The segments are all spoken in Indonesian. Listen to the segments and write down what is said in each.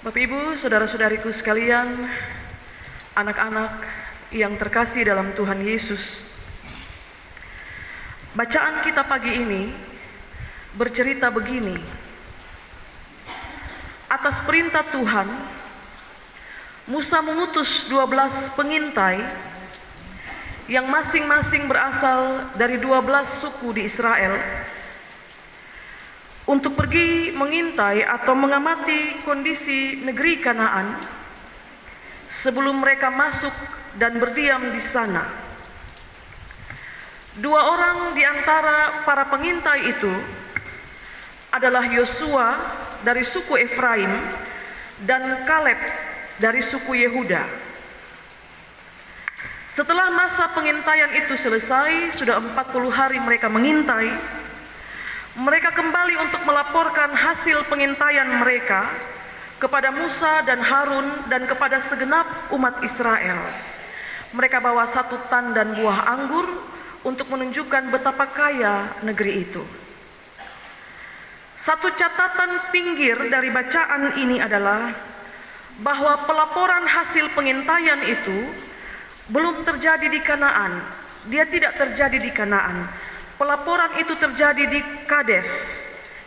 Bapak Ibu, saudara-saudariku sekalian, anak-anak yang terkasih dalam Tuhan Yesus. Bacaan kita pagi ini bercerita begini. Atas perintah Tuhan, Musa mengutus 12 pengintai yang masing-masing berasal dari 12 suku di Israel untuk pergi mengintai atau mengamati kondisi negeri Kanaan sebelum mereka masuk dan berdiam di sana. 2 orang di antara para pengintai itu adalah Yosua dari suku Efraim dan Kaleb dari suku Yehuda. Setelah masa pengintaian itu selesai, sudah 40 hari mereka mengintai. Mereka kembali untuk melaporkan hasil pengintaian mereka kepada Musa dan Harun dan kepada segenap umat Israel. Mereka bawa 1 tandan buah anggur untuk menunjukkan betapa kaya negeri itu. Satu catatan pinggir dari bacaan ini adalah bahwa pelaporan hasil pengintaian itu belum terjadi di Kanaan. Dia tidak terjadi di Kanaan. Pelaporan itu terjadi di Kades,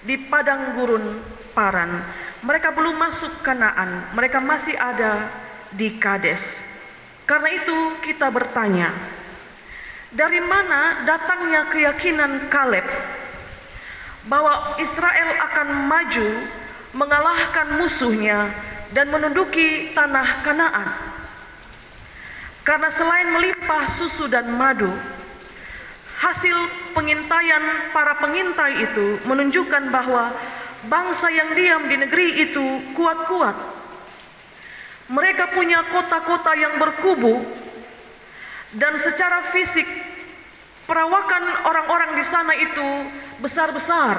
di padang gurun Paran. Mereka belum masuk Kanaan, mereka masih ada di Kades. Karena itu kita bertanya, dari mana datangnya keyakinan Kaleb bahwa Israel akan maju mengalahkan musuhnya dan menduduki tanah Kanaan? Karena selain melimpah susu dan madu, hasil pengintaian para pengintai itu menunjukkan bahwa bangsa yang diam di negeri itu kuat-kuat. Mereka punya kota-kota yang berkubu, dan secara fisik perawakan orang-orang di sana itu besar-besar,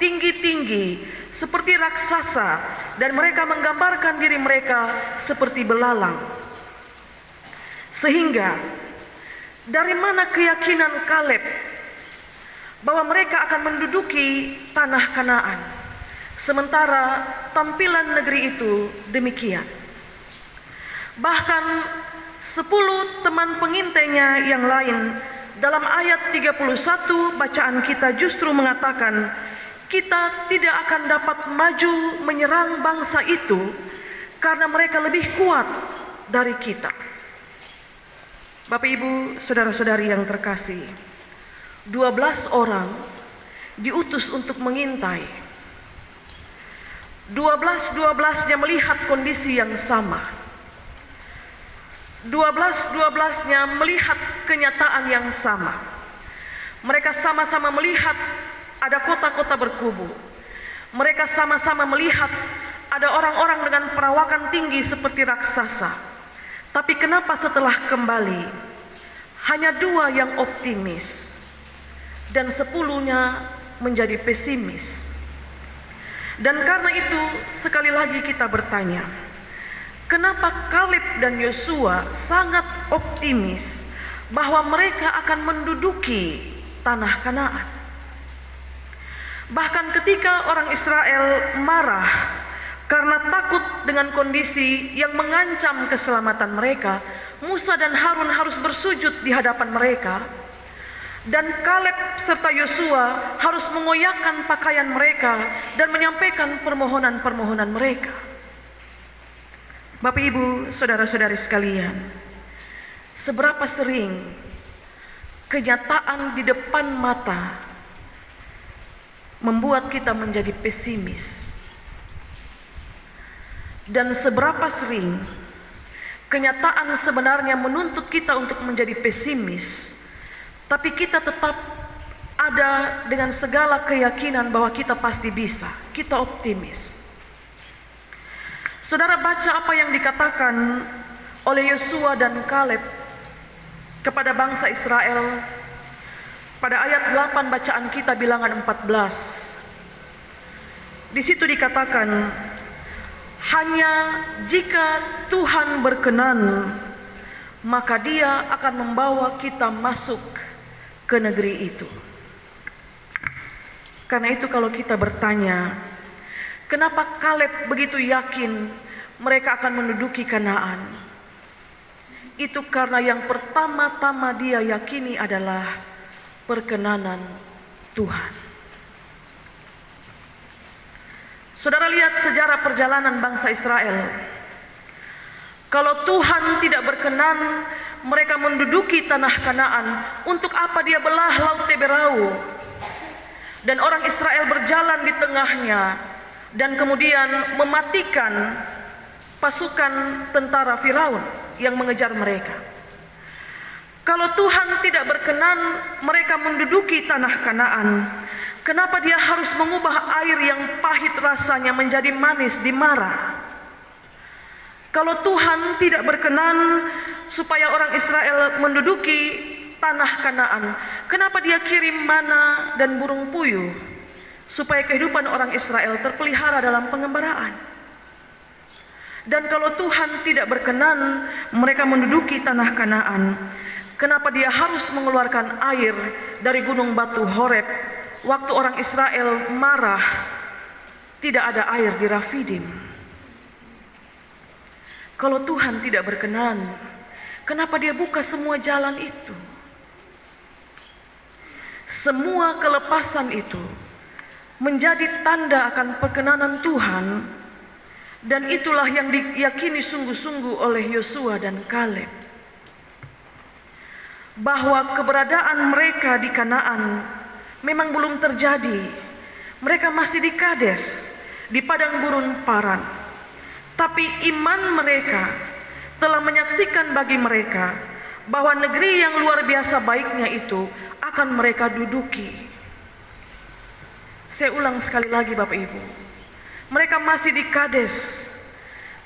tinggi-tinggi, seperti raksasa, dan mereka menggambarkan diri mereka seperti belalang. Sehingga dari mana keyakinan Kaleb bahwa mereka akan menduduki tanah Kanaan, sementara tampilan negeri itu demikian? Bahkan 10 teman pengintainya yang lain dalam ayat 31 bacaan kita justru mengatakan, kita tidak akan dapat maju menyerang bangsa itu karena mereka lebih kuat dari kita. Bapak Ibu, saudara-saudari yang terkasih, 12 orang diutus untuk mengintai. 12-12-nya melihat kondisi yang sama. 12-12-nya melihat kenyataan yang sama. Mereka sama-sama melihat ada kota-kota berkubu. Mereka sama-sama melihat ada orang-orang dengan perawakan tinggi seperti raksasa. Tapi kenapa setelah kembali hanya 2 yang optimis dan 10-nya menjadi pesimis? Dan karena itu sekali lagi kita bertanya, kenapa Kaleb dan Yosua sangat optimis bahwa mereka akan menduduki tanah Kanaan? Bahkan ketika orang Israel marah karena takut dengan kondisi yang mengancam keselamatan mereka, Musa dan Harun harus bersujud di hadapan mereka, dan Kaleb serta Yosua harus mengoyakkan pakaian mereka dan menyampaikan permohonan-permohonan mereka. Bapak Ibu, saudara-saudari sekalian, seberapa sering kenyataan di depan mata membuat kita menjadi pesimis? Dan seberapa sering kenyataan sebenarnya menuntut kita untuk menjadi pesimis, tapi kita tetap ada dengan segala keyakinan bahwa kita pasti bisa, kita optimis. Saudara baca apa yang dikatakan oleh Yosua dan Kaleb kepada bangsa Israel pada ayat 8 bacaan kita bilangan 14. Di situ dikatakan, hanya jika Tuhan berkenan, maka Dia akan membawa kita masuk ke negeri itu. Karena itu kalau kita bertanya, kenapa Kaleb begitu yakin mereka akan menduduki Kanaan. Itu karena yang pertama-tama dia yakini adalah perkenanan Tuhan. Saudara lihat sejarah perjalanan bangsa Israel. Kalau Tuhan tidak berkenan mereka menduduki tanah Kanaan, untuk apa dia belah Laut Teberau? Dan orang Israel berjalan di tengahnya dan kemudian mematikan pasukan tentara Firaun yang mengejar mereka. Kalau Tuhan tidak berkenan mereka menduduki tanah Kanaan, kenapa dia harus mengubah air yang pahit rasanya menjadi manis di Mara? Kalau Tuhan tidak berkenan supaya orang Israel menduduki tanah Kanaan, kenapa dia kirim mana dan burung puyuh supaya kehidupan orang Israel terpelihara dalam pengembaraan? Dan kalau Tuhan tidak berkenan mereka menduduki tanah Kanaan, kenapa dia harus mengeluarkan air dari gunung batu Horeb waktu orang Israel marah tidak ada air di Rafidim? Kalau Tuhan tidak berkenan, kenapa dia buka semua jalan itu? Semua kelepasan itu menjadi tanda akan perkenanan Tuhan, dan itulah yang diyakini sungguh-sungguh oleh Yosua dan Kaleb, bahwa keberadaan mereka di Kanaan memang belum terjadi. Mereka masih di Kades, di padang gurun Paran. Tapi iman mereka telah menyaksikan bagi mereka bahwa negeri yang luar biasa baiknya itu akan mereka duduki. Saya ulang sekali lagi Bapak Ibu, mereka masih di Kades,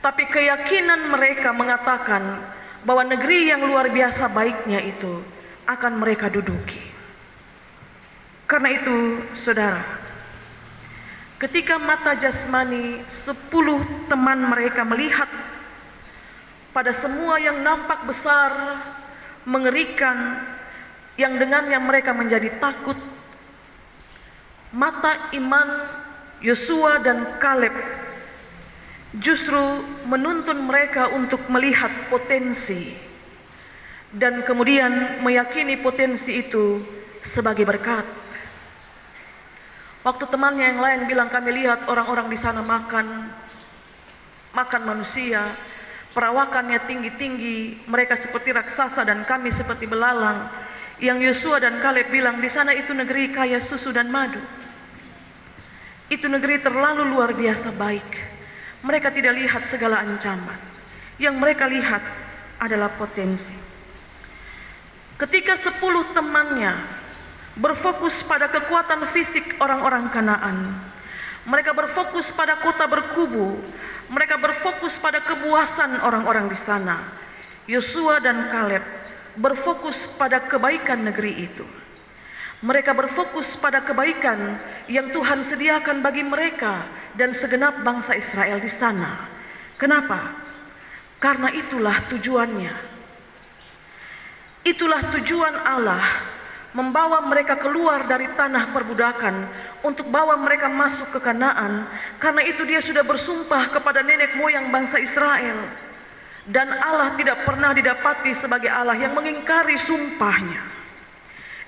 tapi keyakinan mereka mengatakan bahwa negeri yang luar biasa baiknya itu akan mereka duduki. Karena itu saudara, ketika mata jasmani 10 teman mereka melihat pada semua yang nampak besar, mengerikan, yang dengannya mereka menjadi takut, mata iman Yosua dan Kaleb justru menuntun mereka untuk melihat potensi dan kemudian meyakini potensi itu sebagai berkat. Waktu temannya yang lain bilang, kami lihat orang-orang di sana makan manusia, perawakannya tinggi-tinggi, mereka seperti raksasa dan kami seperti belalang. Yang Yosua dan Kaleb bilang, di sana itu negeri kaya susu dan madu. Itu negeri terlalu luar biasa baik. Mereka tidak lihat segala ancaman. Yang mereka lihat adalah potensi. Ketika 10 temannya berfokus pada kekuatan fisik orang-orang Kanaan, mereka berfokus pada kota berkubu, mereka berfokus pada kepuasan orang-orang di sana. Yosua dan Kaleb berfokus pada kebaikan negeri itu. Mereka berfokus pada kebaikan yang Tuhan sediakan bagi mereka dan segenap bangsa Israel di sana. Kenapa? Karena itulah tujuannya. Itulah tujuan Allah, membawa mereka keluar dari tanah perbudakan untuk bawa mereka masuk ke Kanaan. Karena itu dia sudah bersumpah kepada nenek moyang bangsa Israel, dan Allah tidak pernah didapati sebagai Allah yang mengingkari sumpahnya.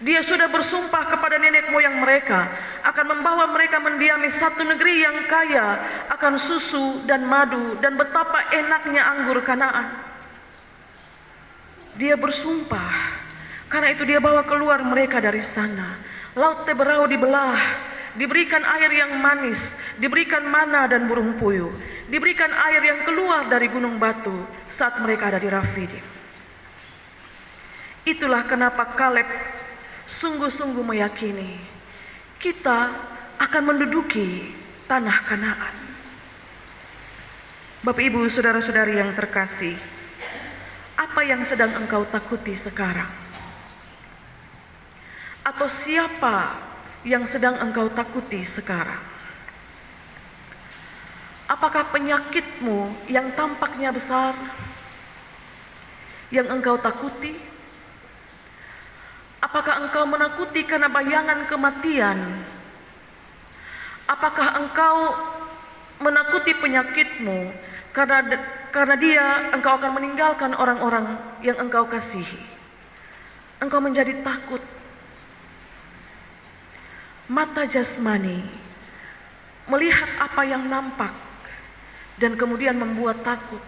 Dia sudah bersumpah kepada nenek moyang mereka akan membawa mereka mendiami satu negeri yang kaya akan susu dan madu, dan betapa enaknya anggur Kanaan. Dia bersumpah, karena itu dia bawa keluar mereka dari sana. Laut Teberau dibelah, diberikan air yang manis, diberikan mana dan burung puyuh, diberikan air yang keluar dari gunung batu saat mereka ada di Rafidim. Itulah kenapa Kaleb sungguh-sungguh meyakini kita akan menduduki tanah Kanaan. Bapak Ibu, saudara-saudari yang terkasih, apa yang sedang engkau takuti sekarang? Atau siapa yang sedang engkau takuti sekarang? Apakah penyakitmu yang tampaknya besar yang engkau takuti? Apakah engkau menakuti karena bayangan kematian? Apakah engkau menakuti penyakitmu Karena dia, engkau akan meninggalkan orang-orang yang engkau kasihi. Engkau menjadi takut. Mata jasmani melihat apa yang nampak dan kemudian membuat takut.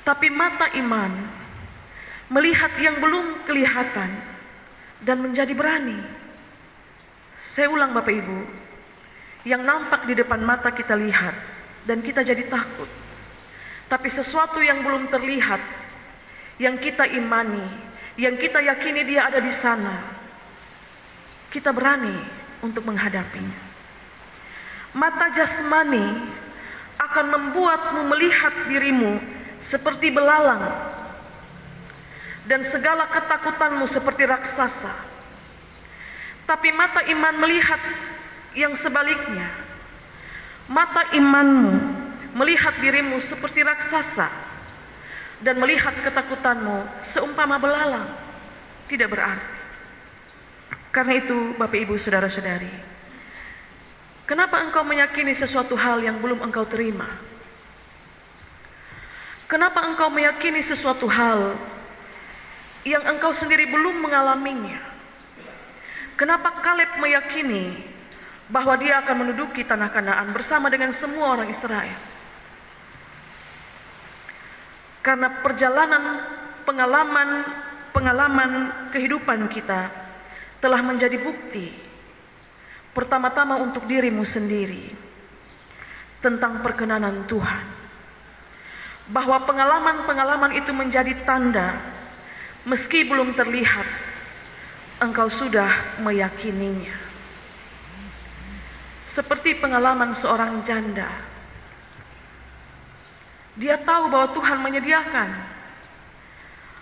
Tapi mata iman melihat yang belum kelihatan dan menjadi berani. Saya ulang Bapak Ibu, yang nampak di depan mata kita lihat dan kita jadi takut. Tapi sesuatu yang belum terlihat, yang kita imani, yang kita yakini dia ada di sana, kita berani untuk menghadapinya. Mata jasmani akan membuatmu melihat dirimu seperti belalang dan segala ketakutanmu seperti raksasa. Tapi mata iman melihat yang sebaliknya. Mata imanmu melihat dirimu seperti raksasa dan melihat ketakutanmu seumpama belalang. Tidak berarti. Karena itu Bapak Ibu Saudara-saudari, kenapa engkau meyakini sesuatu hal yang belum engkau terima? Kenapa engkau meyakini sesuatu hal yang engkau sendiri belum mengalaminya? Kenapa Kaleb meyakini bahwa dia akan menduduki tanah Kanaan bersama dengan semua orang Israel? Karena perjalanan pengalaman kehidupan kita telah menjadi bukti pertama-tama untuk dirimu sendiri tentang perkenanan Tuhan, bahwa pengalaman-pengalaman itu menjadi tanda meski belum terlihat engkau sudah meyakininya. Seperti pengalaman seorang janda, dia tahu bahwa Tuhan menyediakan.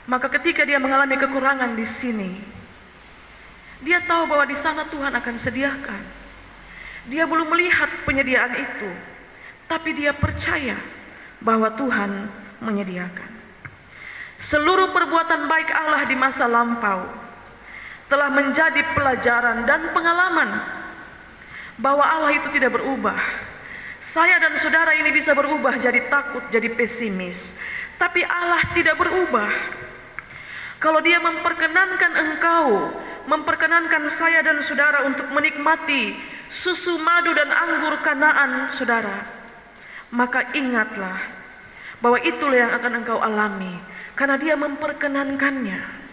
Maka ketika dia mengalami kekurangan di sini, dia tahu bahwa di sana Tuhan akan sediakan. Dia belum melihat penyediaan itu, tapi dia percaya bahwa Tuhan menyediakan. Seluruh perbuatan baik Allah di masa lampau telah menjadi pelajaran dan pengalaman bahwa Allah itu tidak berubah. Saya dan saudara ini bisa berubah jadi takut, jadi pesimis, tapi Allah tidak berubah. Kalau dia memperkenankan engkau, memperkenankan saya dan saudara untuk menikmati susu madu dan anggur Kanaan, saudara, maka ingatlah bahwa itulah yang akan engkau alami, karena dia memperkenankannya.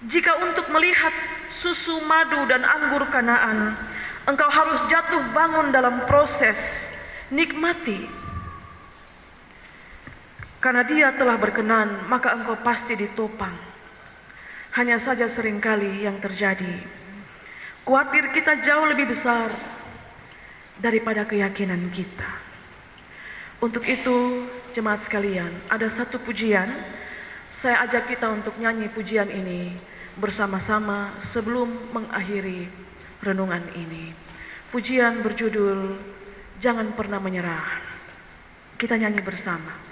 Jika untuk melihat susu madu dan anggur Kanaan, engkau harus jatuh bangun dalam proses nikmati. Karena dia telah berkenan, maka engkau pasti ditopang. Hanya saja seringkali yang terjadi, khawatir kita jauh lebih besar daripada keyakinan kita. Untuk itu, jemaat sekalian, ada satu pujian. Saya ajak kita untuk nyanyi pujian ini bersama-sama sebelum mengakhiri renungan ini. Pujian berjudul Jangan Pernah Menyerah. Kita nyanyi bersama.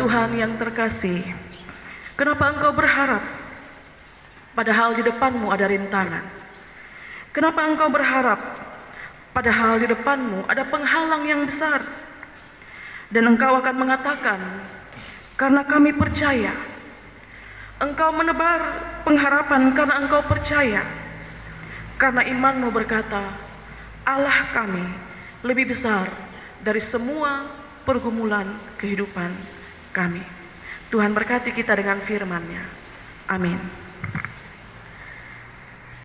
Tuhan yang terkasih, kenapa Engkau berharap padahal di depanmu ada rintangan? Kenapa Engkau berharap padahal di depanmu ada penghalang yang besar? Dan Engkau akan mengatakan, karena kami percaya. Engkau menebar pengharapan karena Engkau percaya. Karena imanmu berkata, Allah kami lebih besar dari semua pergumulan kehidupan kami. Tuhan berkati kita dengan firman-Nya. Amin.